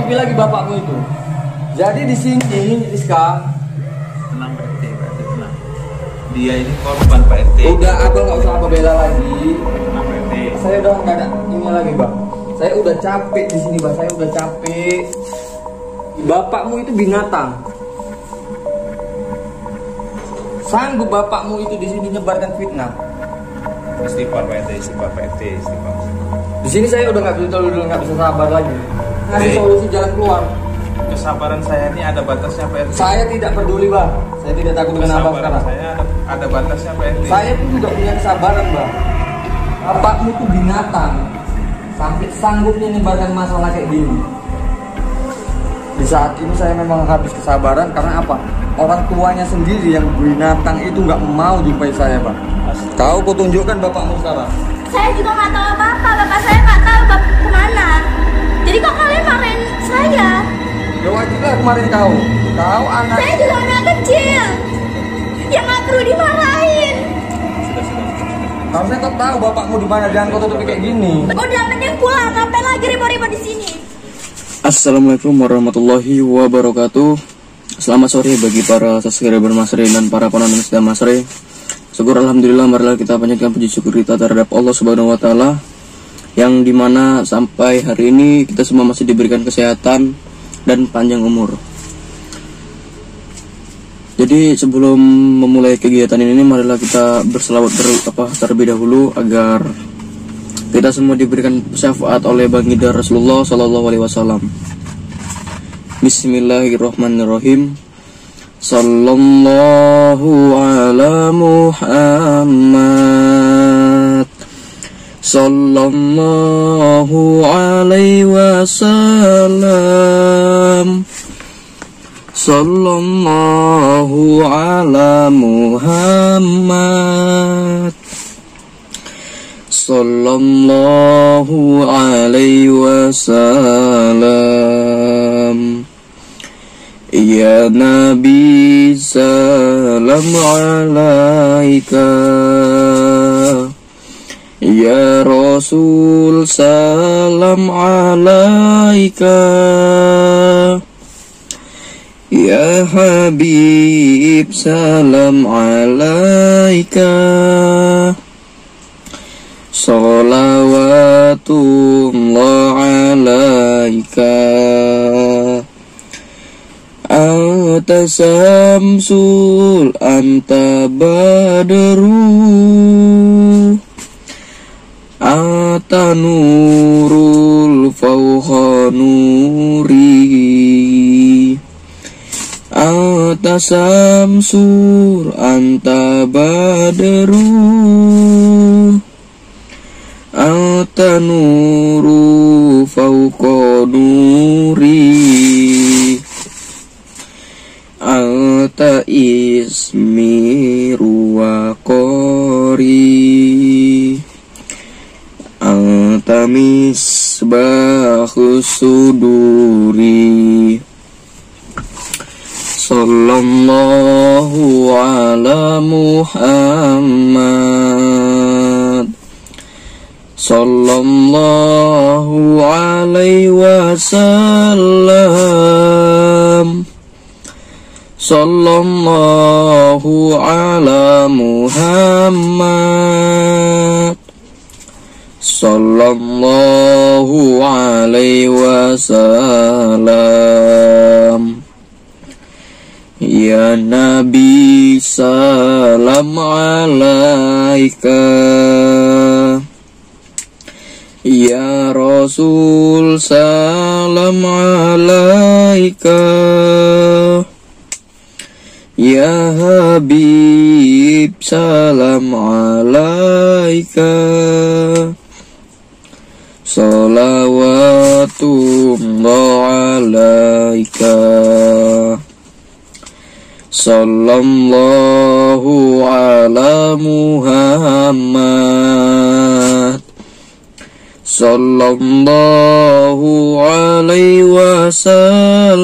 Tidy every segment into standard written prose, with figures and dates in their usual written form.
ngopi lagi bapakmu itu. Jadi di sini Rizka, tenang Pak RT, tenang. Dia ini korban Pak RT. udah abang nggak usah apa bela lagi. Tenang Pak RT. Saya udah nggak ada ini lagi bang. Saya udah capek di sini bang. Saya udah capek. Bapakmu itu binatang. Sanggup bapakmu itu di sini nyebarkan fitnah. Istighfar Pak RT, istighfar Pak RT, istighfar. Di sini saya udah nggak bisa sabar lagi. Ngasih solusi jalan keluar. Kesabaran saya ini ada batasnya Pak RT. Saya tidak peduli bang. Saya tidak takut dengan abang Kesabaran sekarang. saya ada batasnya Pak RT. Saya pun juga punya kesabaran bang. Bapakmu itu binatang. Sampai sanggupnya nyebarkan masalah kayak gini. Di saat ini saya memang habis kesabaran karena apa? Orang tuanya sendiri yang binatang itu nggak mau jumpai saya bang. Kau tunjukkan bapakmu sekarang. Saya juga nggak tahu apa-apa, bapak saya nggak tahu bapak kemana. Jadi kok kalian marahin saya? Ya wajib lah kemarin kau anak. Saya juga anak kecil yang nggak perlu dimarahin. Harusnya kau tahu bapakmu di mana, jangan kau tutupi kayak gini. Udah mending pulang, ngapain lagi ribut-ribut di sini? Assalamualaikum warahmatullahi wabarakatuh. Selamat sore bagi para subscriber Mas Re dan para penonton setia Mas Re. Syukur alhamdulillah, marilah kita panjatkan puji syukur kita terhadap Allah Subhanahu wa taala yang dimana sampai hari ini kita semua masih diberikan kesehatan dan panjang umur. Jadi sebelum memulai kegiatan ini, marilah kita berselawat terlebih dahulu agar kita semua diberikan syafaat oleh baginda Rasulullah Sallallahu Alaihi Wasallam. Bismillahirrahmanirrahim. Sallallahu ala Muhammad. Sallallahu alaihi wasallam. Sallallahu ala Muhammad. Sallallahu alaihi wasallam. Ya Nabi salam alaika. Ya Rasul salam alaika. Ya Habib salam alaika. Salawatullah alaika. Anta samsul anta badru. Anta nurul fawqa nuri. Anta samsul anta badru. Anta nuru fawqa nuri. Anta ismiru wa qori. Anta misbahu suduri. Sallallahu ala Muhammad. Sallallahu alaihi wasallam. Sallallahu ala Muhammad. Sallallahu alaihi wasallam. Ya Nabi salam alaika. Ya Rasul salam alaika. Ya Habib salam alaika. Salawatullah alaika. Sallallahu ala Muhammad. Sallallahu alaihi wasallam.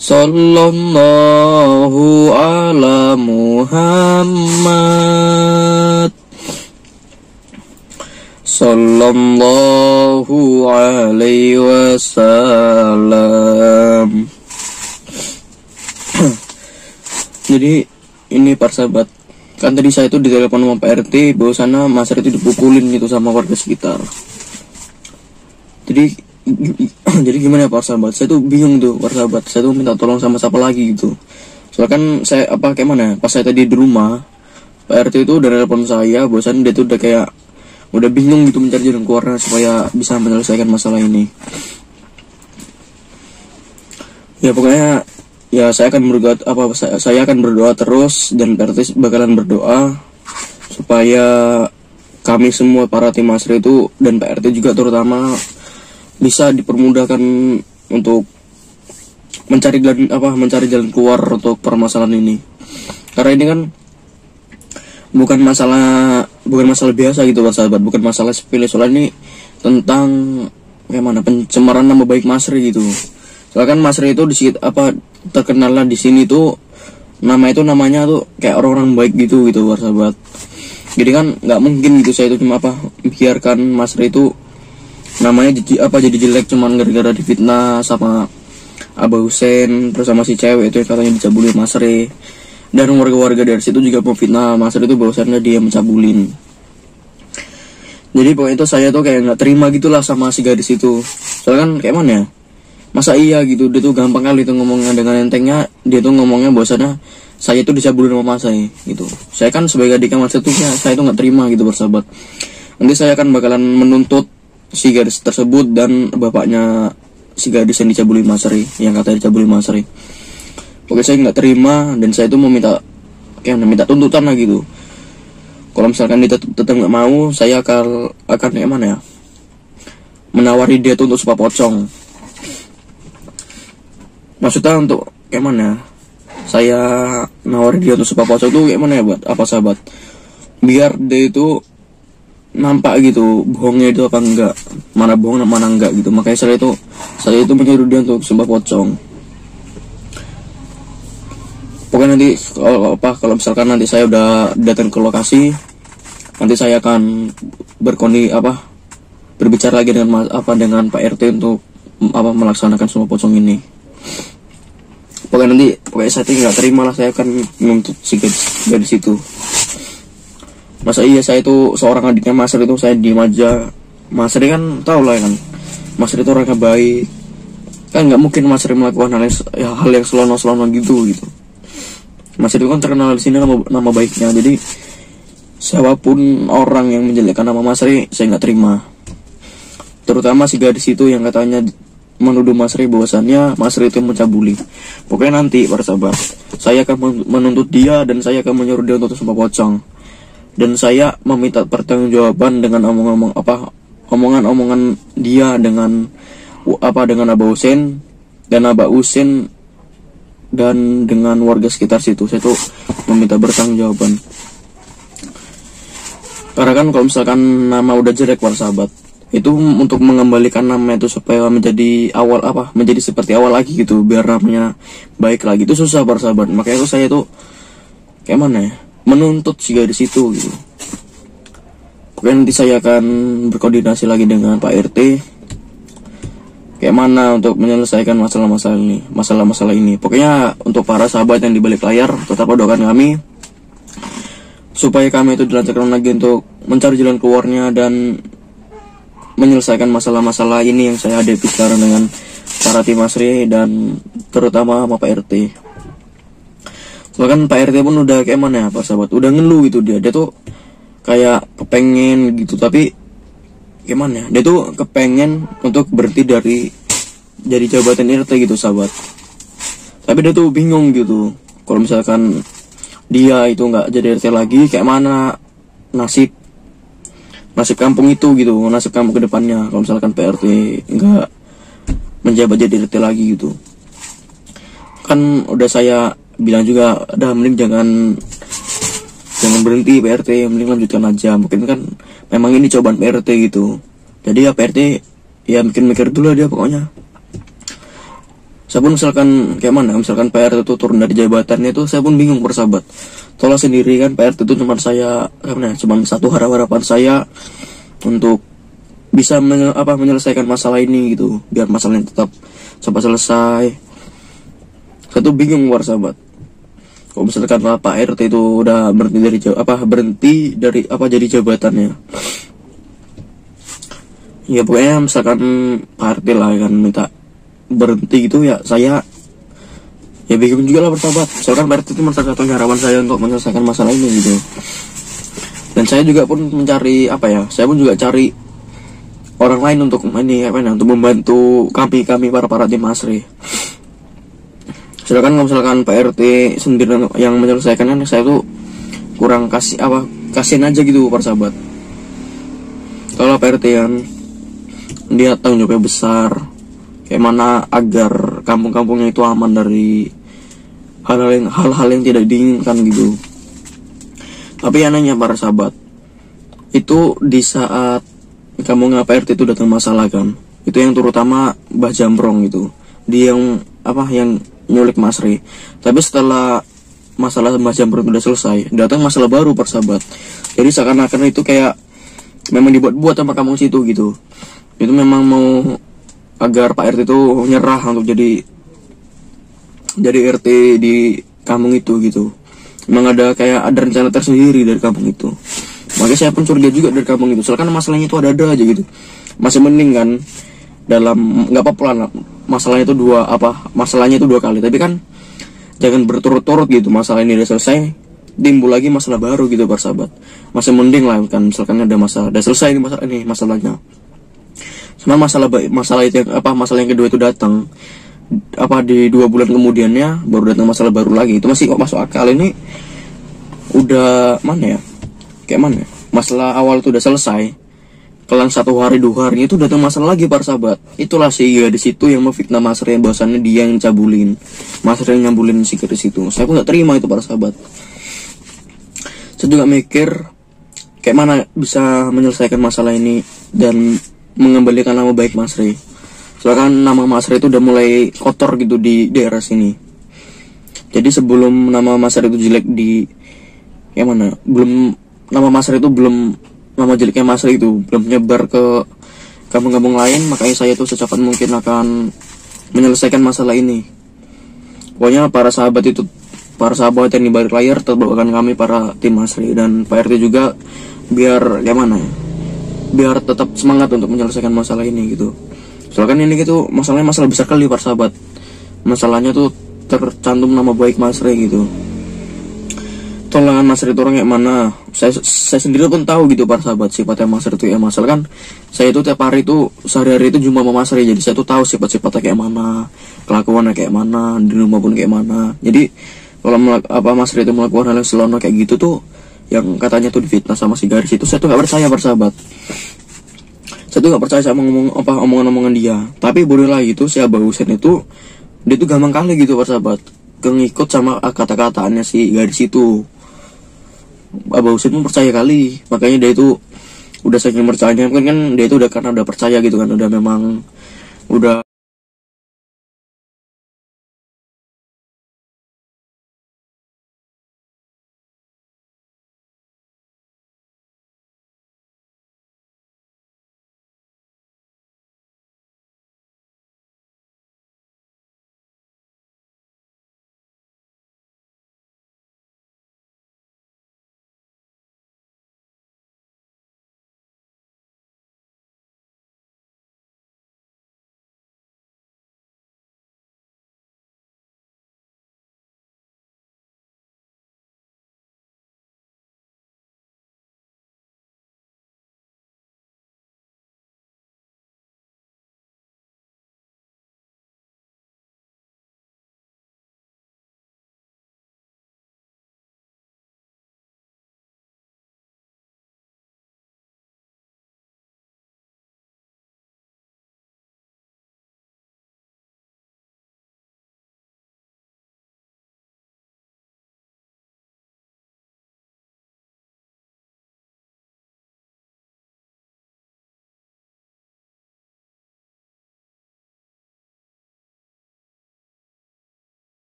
Sallallahu ala Muhammad. sallallahu alaihi wasallam. Jadi ini para sahabat, kan tadi saya itu ditelepon sama Pak RT bahwasannya Mas R itu dipukulin gitu sama warga sekitar. Jadi gimana ya para sahabat, saya tuh bingung tuh para sahabat, saya tuh minta tolong sama siapa lagi gitu. Soalnya kan saya kayak mana, pas saya tadi di rumah, Pak RT itu udah telepon saya bahwasannya dia tuh udah kayak udah bingung gitu mencari jalan keluarnya supaya bisa menyelesaikan masalah ini. Ya pokoknya ya saya akan berdoa terus, dan Pak RT bakalan berdoa supaya kami semua para tim Masri itu dan Pak RT juga terutama bisa dipermudahkan untuk mencari jalan keluar untuk permasalahan ini. Karena ini kan bukan masalah biasa gitu Pak sahabat, bukan masalah sepele, soalnya ini tentang pencemaran nama baik Masri gitu. Soalnya kan Masri itu terkenal lah di sini tuh namanya tuh kayak orang-orang baik gitu Pak sahabat. Jadi kan nggak mungkin gitu saya itu cuma biarkan Masri itu namanya jadi jelek cuman gara-gara difitnah sama Abah Husein terus sama si cewek itu yang katanya dicabulin Masri. Dan warga-warga dari situ juga memfitnah Masri itu bahwasannya dia mencabulin. Jadi pokoknya itu saya tuh kayak nggak terima gitulah sama si gadis itu. Soalnya kan kayak mana ya, masa iya gitu, dia tuh gampang kali tuh ngomongnya dengan entengnya. Dia tuh ngomongnya bahwasannya saya tuh dicabulin sama Mas saya gitu. Saya kan sebagai adiknya Mas itu saya tuh nggak terima gitu bersahabat. Nanti saya akan bakalan menuntut si gadis tersebut dan bapaknya si gadis yang dicabulin Masri, yang katanya dicabulin Masri. Oke, saya nggak terima dan saya itu mau minta tuntutan lah gitu. Kalau misalkan dia tetap nggak mau, saya akan menawari dia tuh untuk sepak pocong. Maksudnya untuk saya nawari dia untuk sepak pocong tuh buat apa sahabat? Biar dia itu nampak gitu bohongnya itu apa enggak, mana bohong mana enggak gitu. Makanya saya itu menyuruh dia untuk sepak pocong. Pokoknya nanti kalau misalkan nanti saya udah datang ke lokasi, nanti saya akan berbicara lagi dengan Pak RT untuk melaksanakan semua pocong ini. Pokoknya saya nggak terima lah, saya akan menuntut si gadis itu. Masa iya saya itu seorang adiknya Masri itu saya diem aja. Masri kan tau lah kan, Masri itu orangnya baik, kan nggak mungkin Masri melakukan hal yang selonong gitu. Masri itu kan terkenal di sini nama baiknya. Jadi siapapun orang yang menjelekkan nama Masri saya nggak terima. Terutama si gadis itu yang katanya menuduh Masri bahwasannya Masri itu mencabuli. Pokoknya nanti para sahabat, saya akan menuntut dia dan saya akan menyuruh dia untuk sumpah pocong. Dan saya meminta pertanggungjawaban dengan omongan dia dengan Abah Husein dan dengan warga sekitar situ. Saya tuh meminta bertanggungjawaban. Karena kan kalau misalkan nama udah jelek para sahabat, itu untuk mengembalikan nama itu supaya menjadi seperti awal lagi gitu, biar namanya baik lagi itu susah para sahabat. Makanya itu saya tuh menuntut si gadis itu gitu. Pokoknya nanti saya akan berkoordinasi lagi dengan Pak RT kayak mana untuk menyelesaikan masalah-masalah ini. Pokoknya untuk para sahabat yang di balik layar, tetap doakan kami supaya kami itu dilancarkan lagi untuk mencari jalan keluarnya dan menyelesaikan masalah-masalah ini yang saya hadapi sekarang dengan para tim Masri dan terutama sama Pak RT. Bahkan Pak RT pun udah kayak Pak sahabat, udah ngeluh gitu dia tuh kayak kepengen gitu, tapi dia tuh kepengen untuk berhenti dari jabatan RT gitu sahabat. Tapi dia tuh bingung gitu, kalau misalkan dia itu nggak jadi RT lagi, kayak mana nasib kampung itu gitu, nasib kampung ke depannya kalau misalkan Pak RT nggak menjabat jadi RT lagi gitu. Kan udah saya bilang juga, mending jangan berhenti Pak RT, mending lanjutkan aja. Mungkin kan memang ini cobaan Pak RT gitu. Jadi ya Pak RT ya mikir dulu dia pokoknya. Saya pun misalkan Pak RT itu turun dari jabatannya itu, saya pun bingung bersahabat. Tolong sendiri kan Pak RT itu cuma satu harapan saya untuk bisa menyelesaikan masalah ini gitu, biar masalahnya tetap cepat selesai. Saya tuh bingung war sahabat, kalau misalkan Pak RT itu udah berhenti dari jadi jabatannya. Ya pokoknya misalkan Pak RT lah kan minta berhenti gitu, ya saya ya bingung juga lah bersahabat. Soalnya Pak RT itu satu-satunya harapan saya untuk menyelesaikan masalah ini gitu. Dan saya juga pun mencari saya pun juga cari orang lain untuk untuk membantu kami para tim Masri. Sedangkan kalau misalkan Pak RT sendiri yang menyelesaikan kan, saya tuh kurang kasihan aja gitu para sahabat. Kalau Pak RT kan dia tanggung jawabnya besar, kayak mana agar kampung-kampungnya itu aman dari hal-hal yang tidak diinginkan gitu. Tapi anehnya para sahabat, itu di saat kampungnya Pak RT itu datang masalah kan, itu yang terutama Mbah Jambrong itu, dia yang nyulik Masri. Tapi setelah masalah Mbah Jambrong udah selesai, datang masalah baru para sahabat. Jadi seakan-akan itu kayak memang dibuat-buat sama kampung situ gitu. Itu memang mau agar Pak RT itu nyerah untuk jadi RT di kampung itu gitu. Memang ada rencana tersendiri dari kampung itu. Makanya saya pun curiga juga dari kampung itu. Soalnya kan masalahnya itu ada aja gitu. Masih mending kan nggak apa-apa lah masalahnya itu dua kali. Tapi kan jangan berturut-turut gitu. Masalah ini udah selesai, timbul lagi masalah baru gitu para sahabat. Masih mending lah kan, misalkan ada masalah udah selesai ini masalahnya. Cuma masalah itu masalah yang kedua itu datang di 2 bulan kemudiannya baru datang masalah baru lagi. Itu masih kok masuk akal. Ini udah kayak mana ya? Masalah awal itu udah selesai, kelang 1 hari 2 hari itu datang masalah lagi para sahabat. Itulah si gadis itu yang memfitnah Masri, bahwasannya dia yang cabulin Masri, yang nyambulin si gadis itu. Saya pun nggak terima itu para sahabat. Saya juga mikir kayak mana bisa menyelesaikan masalah ini dan mengembalikan nama baik Masri. Soalnya kan nama Masri itu udah mulai kotor gitu di daerah sini. Jadi sebelum nama Masri itu jelek nama jeleknya Masri itu belum menyebar ke kampung-kampung lain, makanya saya tuh secepat mungkin akan menyelesaikan masalah ini. Pokoknya para sahabat yang di balik layar tetap doakan kami para tim Masri dan Pak RT juga biar biar tetap semangat untuk menyelesaikan masalah ini gitu. Soalnya kan ini gitu masalahnya masalah besar kali para sahabat. Masalahnya tuh tercantum nama baik Masri gitu. Tolongan Masri itu orang kayak mana? Saya sendiri pun tahu gitu para sahabat sifatnya Masri itu ya. Masalah kan saya itu tiap hari itu sehari-hari itu jumpa sama Masri, jadi saya tuh tahu sifat-sifatnya kayak mana, kelakuannya kayak mana, di rumah pun kayak mana. Jadi kalau Masri itu melakukan hal yang selonok kayak gitu tuh, yang katanya tuh difitnah sama si garis itu, saya tuh nggak percaya para sahabat. Saya tuh nggak percaya sama omongan-omongan dia. Tapi bolehlah gitu si Abah Husein itu, dia tuh gampang kali gitu para sahabat ngikut sama kata-kataannya si gadis itu. Abah Husein pun percaya kali, makanya dia itu udah saking percayanya kan dia itu karena udah percaya gitu kan, udah memang udah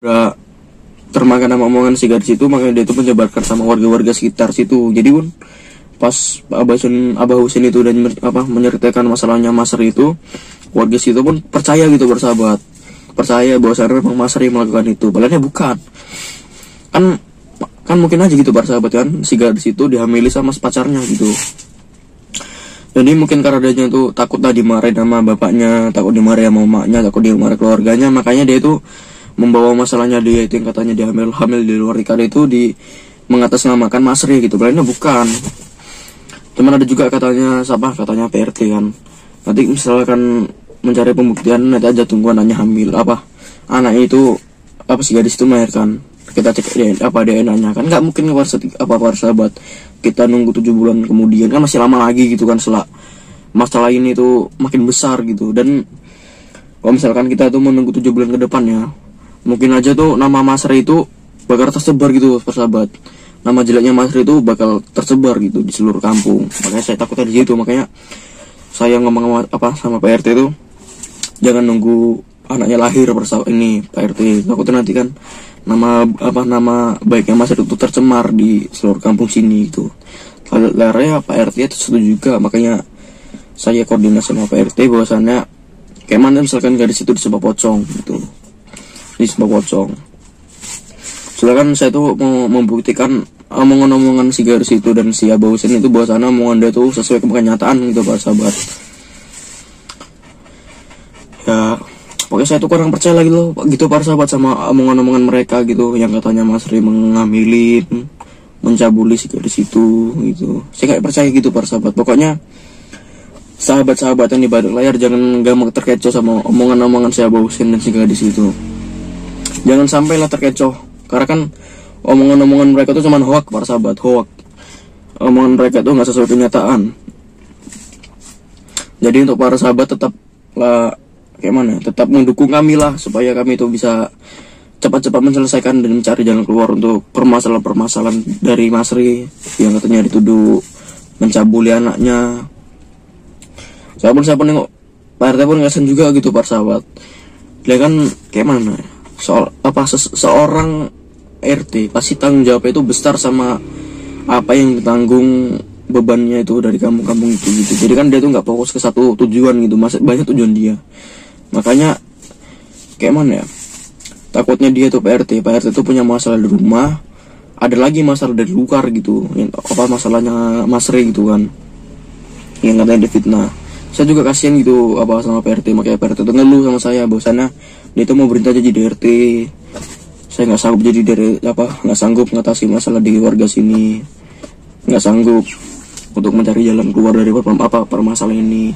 udah termakan sama omongan si gadis itu, makanya dia itu menyebarkan sama warga-warga sekitar situ. Jadi pun pas Abah Husin itu dan menceritakan masalahnya Mas Ri itu, warga situ pun percaya gitu bersahabat, percaya bahwa memang Mas Ri melakukan itu, padahal bukan. Kan mungkin aja gitu bersahabat kan, si gadis itu dihamili sama pacarnya gitu. Jadi mungkin karena dia tuh takut lah dimarahin sama bapaknya, takut dimarahin sama emaknya, takut dimarahin keluarganya, makanya dia itu membawa masalahnya dia itu yang katanya dia hamil di luar nikah itu mengatasnamakan Mas Ri gitu, padahal bukan. Cuman ada juga katanya PRT kan, nanti misalkan mencari pembuktian, nanti aja tunggu anaknya hamil, anaknya itu si gadis itu melahirkan, kita cek DNA-nya kan, nggak mungkin para sahabat kita nunggu 7 bulan kemudian, kan masih lama lagi gitu kan, setelah masalah ini tuh makin besar gitu. Dan kalau misalkan kita tuh menunggu 7 bulan ke depan ya, mungkin aja tuh nama Mas Ri itu bakal tersebar gitu persahabat, nama jeleknya Mas Ri itu bakal tersebar gitu di seluruh kampung. Makanya saya takutnya di situ, makanya saya ngomong sama Pak RT itu jangan nunggu anaknya lahir ini Pak RT, takutnya nanti kan nama baiknya Mas Ri itu tercemar di seluruh kampung sini itu. Akhirnya Pak RT itu setuju juga, makanya saya koordinasi sama Pak RT bahwasannya kayak mana misalkan gadis itu disebab pocong gitu, disebab pocong. Soalnya kan saya tuh mau membuktikan omongan-omongan si gadis itu dan si Abah Husin itu bahwasannya omongan dia tuh sesuai kenyataan gitu para sahabat. Ya pokoknya saya tuh kurang percaya lagi loh gitu para sahabat sama omongan-omongan mereka gitu, yang katanya Mas Ri mengambilin, mencabuli si gadis itu gitu. Saya gak percaya gitu para sahabat. Pokoknya sahabat-sahabat yang di balik layar jangan gampang terkecoh sama omongan-omongan si Abah Husin dan si gadis itu. Jangan sampailah terkecoh, karena kan omongan-omongan mereka tuh cuma hoak para sahabat, hoak. Omongan mereka tuh nggak sesuai kenyataan. Jadi untuk para sahabat tetap mendukung kami lah, supaya kami itu bisa cepat-cepat menyelesaikan dan mencari jalan keluar untuk permasalahan dari Mas Ri yang katanya dituduh mencabuli anaknya. Saya pun nengok Pak RT pun ngesen juga gitu para sahabat. Dia kan kayak mana? Seorang RT pasti tanggung jawabnya itu besar sama apa yang ditanggung bebannya itu dari kampung-kampung itu gitu. Jadi kan dia tuh nggak fokus ke satu tujuan gitu, banyak tujuan dia. Makanya kayak mana ya, takutnya dia tuh Pak RT itu punya masalah di rumah, ada lagi masalah dari luar gitu, masalahnya Mas Ri gitu kan, yang katanya difitnah. Saya juga kasihan gitu sama Pak RT, makanya Pak RT itu ngeluh sama saya bahwasannya dia tuh mau berhenti aja jadi RT. Saya nggak sanggup jadi nggak sanggup mengatasi masalah di warga sini, nggak sanggup untuk mencari jalan keluar dari permasalahan ini.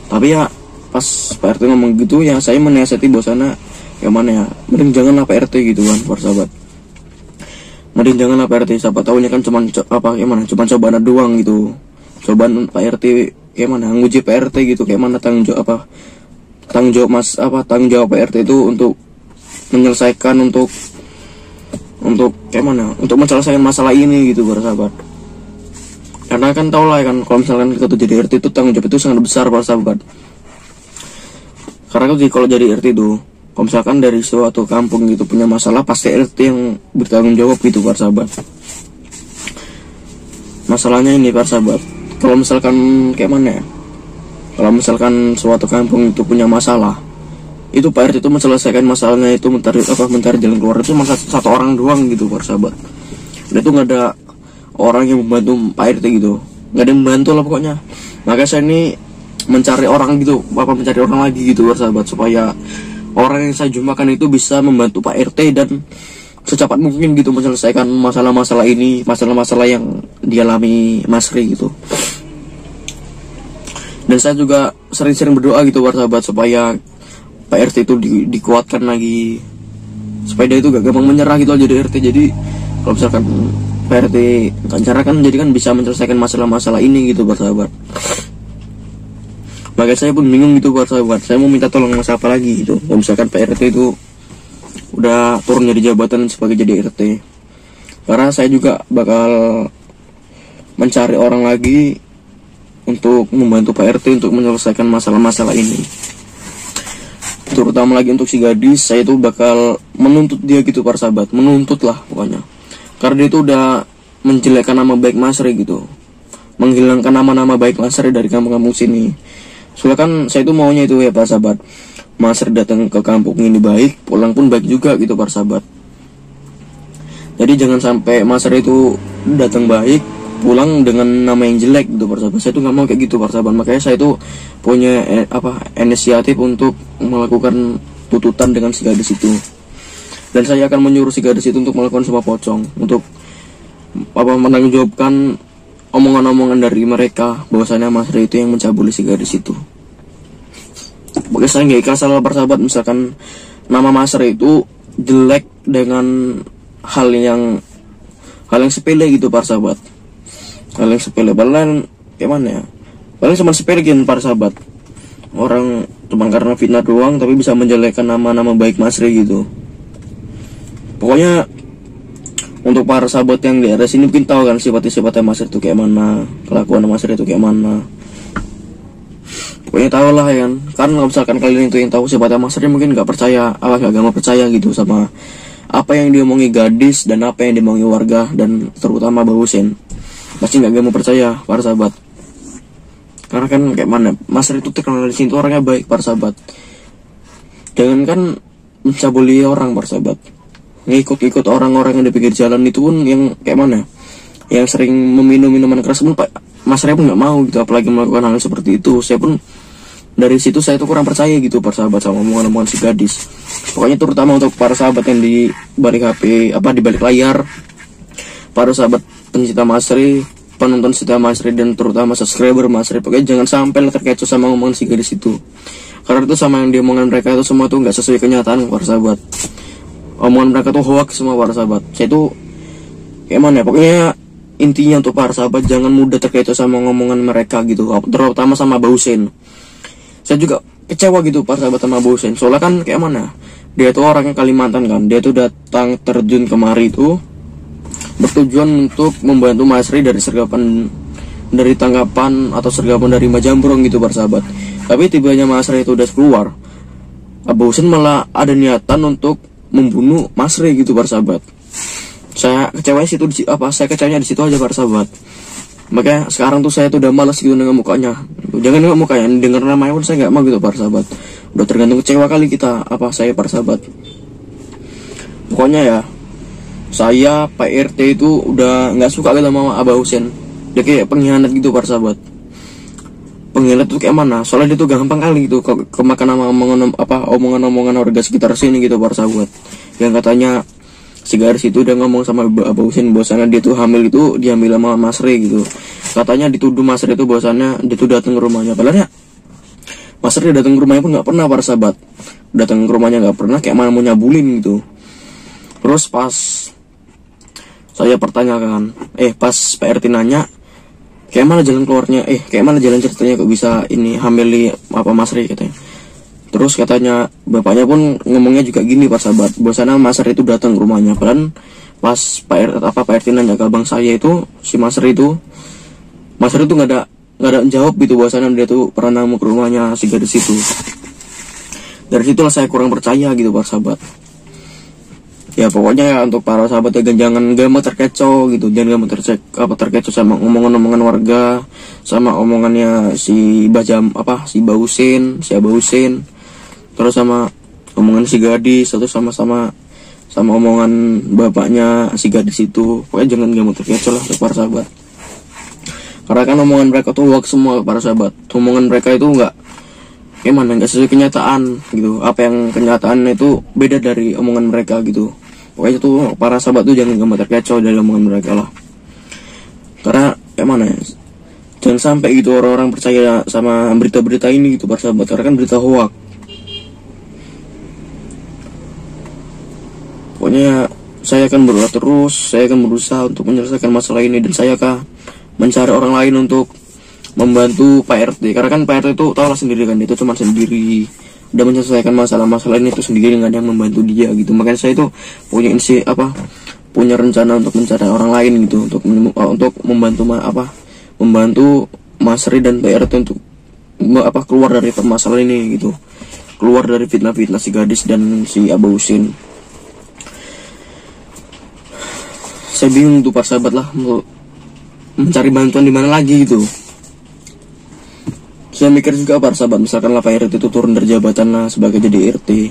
Tapi ya pas Pak RT ngomong gitu ya, saya menasihati bahwasannya yang mana ya, mending janganlah Pak RT gitu kan para sahabat, mending janganlah Pak RT. Siapa tahunya kan cuma cobaan doang gitu, cobaan Pak RT kayak mana nguji Pak RT gitu, kayak mana tanggung jawab Pak RT itu untuk menyelesaikan untuk kayak mana, untuk menyelesaikan masalah ini gitu para sahabat. Karena kan tau lah kan, kalau misalkan kita tuh jadi RT itu tanggung jawab itu sangat besar para sahabat. Karena kalau jadi RT itu, kalau misalkan dari suatu kampung gitu punya masalah, pasti RT yang bertanggung jawab gitu para sahabat. Masalahnya ini para sahabat, kalau misalkan kayak mana ya, kalau misalkan suatu kampung itu punya masalah, itu Pak RT itu menyelesaikan masalahnya itu mencari jalan keluar itu satu orang doang gitu para sahabat. Dan itu nggak ada orang yang membantu Pak RT gitu, nggak ada yang membantu lah pokoknya. Makanya saya ini mencari orang lagi gitu para sahabat, supaya orang yang saya jumpakan itu bisa membantu Pak RT dan secepat mungkin gitu menyelesaikan masalah-masalah ini, masalah-masalah yang dialami Mas Ri gitu. Dan saya juga sering-sering berdoa gitu para sahabat, supaya Pak RT itu dikuatkan lagi, supaya dia itu gak gampang menyerah gitu jadi RT. Jadi kalau misalkan Pak RT gak nyerah kan, jadi kan bisa menyelesaikan masalah-masalah ini gitu para sahabat. Makanya saya pun bingung gitu para sahabat, saya mau minta tolong sama siapa lagi gitu kalau misalkan Pak RT itu udah turun dari jabatan sebagai jadi RT. Karena saya juga bakal mencari orang lagi untuk membantu Pak RT untuk menyelesaikan masalah-masalah ini, terutama lagi untuk si gadis, saya itu bakal menuntut dia gitu para sahabat, menuntut lah pokoknya, karena dia itu udah menjelekkan nama baik Mas Re gitu, menghilangkan nama-nama baik Mas Re dari kampung-kampung sini. Soalnya kan saya itu maunya itu ya para sahabat, Mas Re datang ke kampung ini baik, pulang pun baik juga gitu para sahabat. Jadi jangan sampai Mas Re itu datang baik, pulang dengan nama yang jelek gitu para sahabat. Saya tuh nggak mau kayak gitu para sahabat. Makanya saya tuh punya inisiatif untuk melakukan tuntutan dengan si gadis itu, dan saya akan menyuruh si gadis itu untuk melakukan semua pocong, untuk menanggungjawabkan omongan-omongan dari mereka bahwasanya Mas Re itu yang mencabuli si gadis itu. Pokoknya saya nggak ikhlas para sahabat misalkan nama Mas Re itu jelek dengan hal yang sepele gitu para sahabat. Hal yang sepele, padahal kayak mana ya, paling cuma sepele gitu para sahabat, orang cuma karena fitnah doang tapi bisa menjelekkan nama-nama baik Mas Re gitu. Pokoknya untuk para sahabat yang di daerah sini mungkin tahu kan sifat-sifatnya Mas Re itu kayak mana, kelakuan Mas Re itu kayak mana. Pokoknya tahu lah ya kan, kalau misalkan kalian itu yang tahu sifatnya Mas Re mungkin nggak percaya, nggak mau percaya gitu sama apa yang diomongi gadis dan apa yang diomongi warga dan terutama Mbak Husin. Pasti nggak mau percaya para sahabat, karena kan kayak mana Mas Re itu terkenal di sini tuh orangnya baik para sahabat. Jangan kan mencabuli orang para sahabat, ngikut-ikut orang-orang yang di pinggir jalan itu pun yang kayak mana, yang sering meminum minuman keras pun Mas Re pun nggak mau gitu, apalagi melakukan hal seperti itu. Saya pun dari situ saya tuh kurang percaya gitu para sahabat sama omongan-omongan si gadis. Pokoknya terutama untuk para sahabat yang di balik HP di balik layar, para sahabat pencinta Mas Re, penonton setia Mas Re, dan terutama subscriber Mas Re, pokoknya jangan sampai terkecoh sama omongan si gadis itu, karena itu sama yang diomongan mereka itu semua tuh nggak sesuai kenyataan para sahabat. Omongan mereka tuh hoax semua para sahabat. Saya tuh kayak mana ya, pokoknya intinya untuk para sahabat jangan mudah terkecoh sama ngomongan mereka gitu, terutama sama Mbak Husin. Saya juga kecewa gitu para sahabat sama Mbak Husin, soalnya kan kayak mana, dia tuh orangnya Kalimantan kan, dia tuh datang terjun kemari itu bertujuan untuk membantu Mas Re dari tanggapan atau sergapan dari Majambrong gitu para sahabat. Tapi tibanya Mas Re itu udah keluar, Mbak Husin malah ada niatan untuk membunuh Mas Re gitu para sahabat. Saya kecewanya di situ aja para sahabat. Makanya sekarang tuh saya tuh udah malas gitu dengan mukanya. Jangan dengan mukanya, denger namanya pun saya nggak mau gitu para sahabat. Udah tergantung kecewa kali kita saya para sahabat. Pokoknya ya, saya Pak RT itu udah nggak suka gitu sama Abah Husin. Dia kayak pengkhianat gitu para sahabat. Pengkhianat tuh kayak mana? Soalnya dia tuh gampang kali gitu kemakan sama omongan-omongan warga sekitar sini gitu para sahabat. Yang katanya si gadis itu udah ngomong sama Abah Husin bahwasannya dia tuh hamil itu diambil sama Mas Re gitu. Katanya dituduh Mas Re itu bahwasannya dia tuh datang ke rumahnya. Padahal ya Mas Re datang ke rumahnya pun nggak pernah para sahabat. Datang ke rumahnya nggak pernah, kayak mana mau nyabulin gitu. Terus pas saya pertanyakan, pas Pak RT nanya, kayak mana jalan keluarnya, kayak mana jalan ceritanya kok bisa ini hamili Mas Re katanya. Terus katanya bapaknya pun ngomongnya juga gini Pak sahabat, bahwasanya Mas Re itu datang ke rumahnya. Padahal pas Pak RT nanya ke abang saya itu, si Mas Re itu nggak ada jawab gitu bahwasanya dia tuh pernah namu ke rumahnya si gadis itu. Dari situlah saya kurang percaya gitu Pak sahabat. Ya pokoknya ya untuk para sahabat ya jangan gampang terkecoh gitu, jangan gampang terkecoh sama omongan-omongan warga, sama omongannya si Mbah Husin, terus sama omongan si gadis, atau sama omongan bapaknya si gadis itu. Pokoknya jangan gampang terkecoh lah untuk para sahabat, karena kan omongan mereka tuh hoax semua para sahabat. Omongan mereka itu nggak sesuai kenyataan gitu. Apa yang kenyataan itu beda dari omongan mereka gitu. Pokoknya tuh para sahabat tuh jangan gampang terkecoh dari omongan mereka lah, karena jangan sampai gitu orang-orang percaya sama berita-berita ini gitu para sahabat, karena kan berita hoax. Pokoknya saya akan berusaha terus, saya akan berusaha untuk menyelesaikan masalah ini, dan saya akan mencari orang lain untuk membantu Pak RT, karena kan Pak RT itu tahu lah sendiri kan, dia itu cuma sendiri, udah menyelesaikan masalah-masalah ini itu sendiri, nggak ada yang membantu dia gitu. Makanya saya itu punya rencana untuk mencari orang lain gitu, untuk membantu Mas Re dan Pak RT untuk keluar dari permasalahan ini gitu. keluar dari fitnah-fitnah si gadis dan si Abah Husin. Saya bingung tuh para sahabat lah, mau mencari bantuan di mana lagi gitu. Saya mikir juga para sahabat, misalkan lah Pak RT itu turun dari jabatan lah sebagai jadi RT,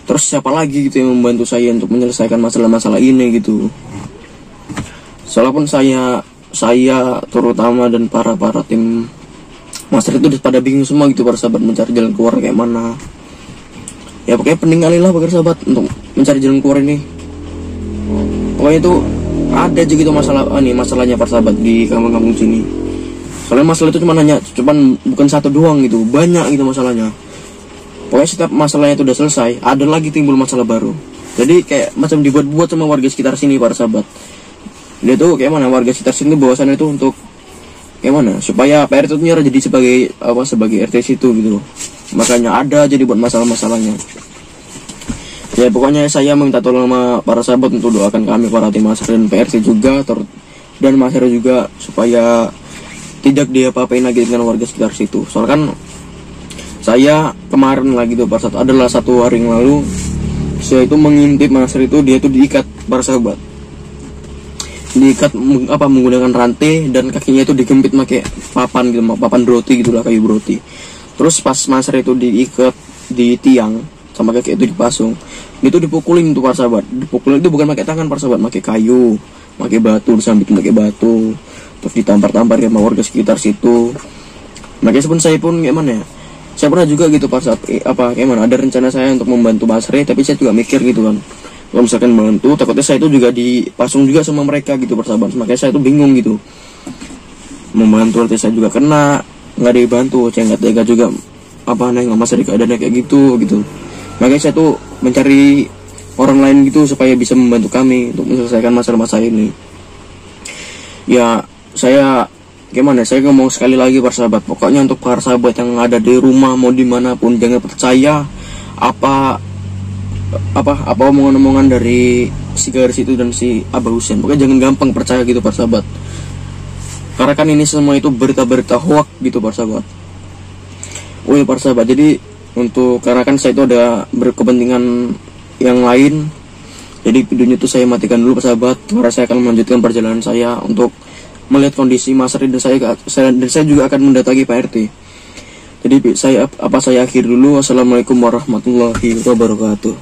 terus siapa lagi gitu yang membantu saya untuk menyelesaikan masalah-masalah ini gitu. Soalnya pun saya terutama dan para tim master itu pada bingung semua gitu para sahabat, mencari jalan keluar kayak mana. Ya pokoknya penting kali lah para sahabat untuk mencari jalan keluar ini. Pokoknya itu ada aja gitu masalahnya para sahabat di kampung-kampung sini. Soalnya masalah itu cuman bukan satu doang gitu, banyak gitu masalahnya. Pokoknya setiap masalahnya itu udah selesai, ada lagi timbul masalah baru. Jadi kayak macam dibuat-buat sama warga sekitar sini para sahabat. Dia tuh kayak mana, warga sekitar sini bahwasannya itu untuk kayak mana supaya Pak RT itu nyerah jadi sebagai RT situ gitu. Makanya ada jadi buat masalah-masalahnya. Ya pokoknya saya minta tolong sama para sahabat untuk doakan kami para tim master dan PRT juga dan Mas Hero juga supaya tidak diapa-apain lagi dengan warga sekitar situ. Soalnya kan saya kemarin lagi tuh pada saat adalah 1 hari yang lalu saya itu mengintip Mas Hero itu, dia itu diikat para sahabat. Diikat menggunakan rantai dan kakinya itu digempit pakai papan gitu, papan roti gitulah, kayu roti. Terus pas Mas Hero itu diikat di tiang sama kaki itu dipasung, itu dipukulin tuh para sahabat. Dipukulin itu bukan pakai tangan para sahabat, pakai kayu, pakai batu, disambitin pakai batu, terus ditampar-tampar sama warga sekitar situ. Makanya saya pun gimana ya, saya pernah juga gitu pas saat kayak mana ada rencana saya untuk membantu Mas Re, tapi saya juga mikir gitu kan, kalau misalkan bantu takutnya saya itu juga dipasung juga sama mereka gitu para sahabat. Makanya saya itu bingung gitu, membantu nanti saya juga kena, nggak dibantu, saya nggak tega juga nggak Mas Re keadaannya kayak gitu. Makanya saya tuh mencari orang lain gitu supaya bisa membantu kami untuk menyelesaikan masalah-masalah ini. Ya saya gimana, saya ngomong sekali lagi para sahabat, pokoknya untuk para sahabat yang ada di rumah mau dimanapun, jangan percaya apa omongan-omongan dari si garis itu dan si Abah Husin. Pokoknya jangan gampang percaya gitu para sahabat, karena kan ini semua itu berita-berita hoax gitu para sahabat. Oh ya para sahabat, jadi karena kan saya itu ada berkepentingan yang lain, jadi videonya itu saya matikan dulu para sahabat, karena saya akan melanjutkan perjalanan saya untuk melihat kondisi Mas Ri, dan saya juga akan mendatangi Pak RT. Jadi saya akhiri dulu. Wassalamualaikum warahmatullahi wabarakatuh.